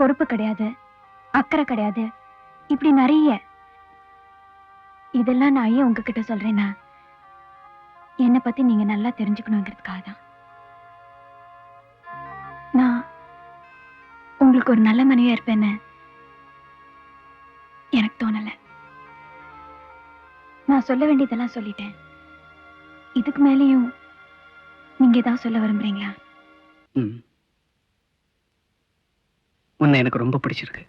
பொறுப்பு கிடையாது, அக்கறை கிடையாது, இப்படி நிறைய. இதெல்லாம் நான் ஏன் உங்ககிட்ட சொல்றேன்னா, என்னை பத்தி நீங்க நல்லா தெரிஞ்சுக்கணுங்கிறதுக்காக தான். நான் உங்களுக்கு ஒரு நல்ல மனைவியா இருப்பேன்னு எனக்கு தோணல. நான் சொல்ல வேண்டியதெல்லாம் சொல்லிட்டேன். இதுக்கு மேலேயும் நீங்க ஏதாவது சொல்ல விரும்புறீங்களா? உன்னை எனக்கு ரொம்ப பிடிச்சிருக்கு.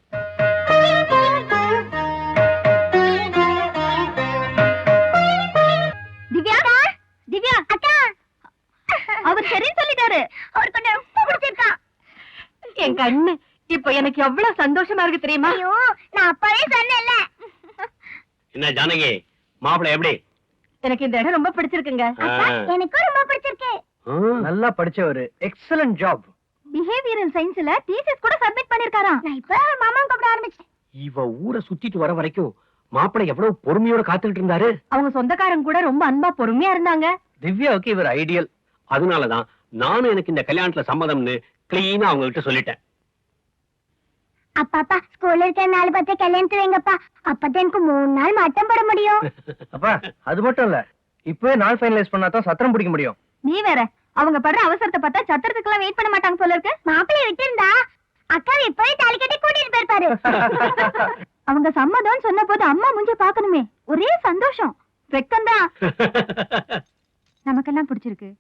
திவ்யா, திவ்யா அக்கா, அவர் சரி சொல்லிட்டாரு. அவர் கொஞ்சம் ரொம்ப பிடிச்சிருக்கா. என் கண்ணு, இப்ப எனக்கு எவ்வளவு சந்தோஷமா இருக்கு தெரியுமா? ஐயோ, நான் அப்பவே சொன்னேன்ல. என்ன ஜானகி, மாப்பிள்ளை எப்படி? எனக்கு இந்த இடம் ரொம்ப பிடிச்சிருக்குங்க. எனக்கும் ரொம்ப பிடிச்சிருக்கு. நல்லா படிச்சவரு, எக்ஸலன்ட் ஜாப். பிஹேவியரல் சயின்ஸ்ல தீசிஸ் கூட சப்மிட் பண்ணிருக்காராம். நான் இப்ப மாமா கூப்பிட ஆரம்பிச்சேன். இவ ஊரை சுத்திட்டு வர வரைக்கும் மாப்பிள்ளை எவ்வளவு பொறுமையோட காத்துக்கிட்டு இருந்தாரு. அவங்க சொந்தக்காரங்க கூட ரொம்ப அன்பா பொறுமையா இருந்தாங்க. திவ்யாவுக்கு இவர் ஐடியல். அதனாலதான் நானும் எனக்கு இந்த கல்யாணத்துல சம்மதம்னு கிளீனா அவங்க கிட்ட சொல்லிட்டேன். அப்பா ஸ்கூல்ல இருக்க 4 கல்யாணத்து வைங்கப்பா. அப்பதான் எனக்கு 3 நாள் மட்டம் போட முடியும். அப்பா அது மட்டும் இல்ல, இப்பவே நாள் ஃபைனலைஸ் பண்ணாதான் சத்திரம் பிடிக்க முடியும். நீ வேற, அவங்க படுற அவசரத்தை பார்த்தா சத்திரத்துக்குலாம் வெயிட் பண்ண மாட்டாங்க போல இருக்கு. மாப்பிள்ளைய விட்டு இருந்தா அக்காவை இப்பவே தாலி கட்டி கூட்டிட்டு போயிருப்பாரு. அவங்க சம்மதம் சொன்ன போது அம்மா மூஞ்ச பாக்கணுமே, ஒரே சந்தோஷம். வெக்கம்தான். நமக்கெல்லாம் பிடிச்சிருக்கு,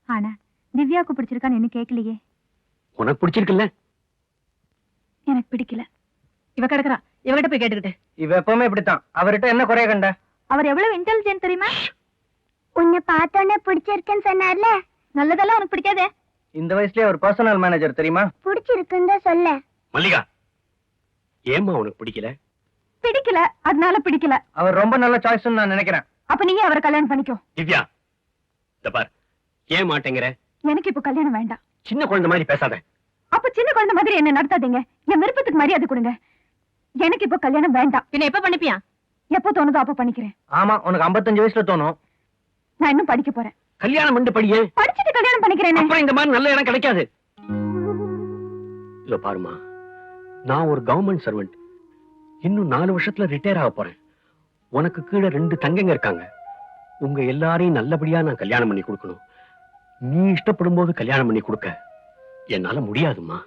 ஆனா திவ்யாவுக்கு பிடிச்சிருக்கான்னு என்ன கேட்கலையே. உனக்கு பிடிச்சிருக்குல்ல? எனக்கு பிடிக்கல. இவ கிடக்குறா, இவகிட்ட போய் கேட்டுக்கிட்டு. இவ எப்பவுமே இப்படித்தான். அவர்கிட்ட என்ன குறைய கண்ட? அவர் எவ்வளவு இன்டெலிஜென்ட் தெரியுமா? உன்னை பார்த்தோன்னே பிடிச்சிருக்குன்னு சொன்னார்ல. நல்லதெல்லாம் உனக்கு பிடிக்காதே. இந்த வயசுலயே அவர் பர்சனல் மேனேஜர் தெரியுமா? பிடிச்சிருக்குன்னு தான் சொல்ல. மல்லிகா, ஏம்மா உனக்கு பிடிக்கல? பிடிக்கல, அதனால பிடிக்கல. அவர் ரொம்ப நல்ல சாய்ஸ் நான் நினைக்கிறேன். அப்ப நீங்க அவரை கல்யாணம் பண்ணிக்கோ. திவ்யா, இந்த பார், ஏன் மாட்டேங்கிற? எனக்கு இப்ப கல்யாணம் வேண்டாம். சின்ன குழந்தை மாதிரி பேசாத. அப்ப சின்ன குழந்தை மாதிரி என்ன நடத்தாதீங்க. என் விருப்பத்துக்கு மரியாதை கொடுங்க. எனக்கு இப்ப கல்யாணம் வேண்டாம். என்ன எப்ப பண்ணிப்பியா? எப்ப தோணுதோ அப்ப பண்ணிக்கிறேன். ஆமா, உனக்கு 55 வயசுல தோணும். நான் இன்னும் படிக்க போறேன். கல்யாணம் பண்ணி படியே. படிச்சுட்டு கல்யாணம் பண்ணிக்கிறேன். அப்புறம் இந்த மாதிரி நல்ல இடம் கிடைக்காது. இதோ பாருமா, நான் ஒரு கவர்மெண்ட் சர்வெண்ட். இன்னும் 4 வருஷத்துல ரிட்டையர் ஆக போறேன். உனக்கு கீழே 2 தங்கைங்க இருக்காங்க. உங்க எல்லாரையும் நல்லபடியா நான் கல்யாணம் பண்ணி கொடுக்கணும். நீ இஷ்டப்படும் போது கல்யாணம் பண்ணி கொடுக்க என்னால முடியாதுமா.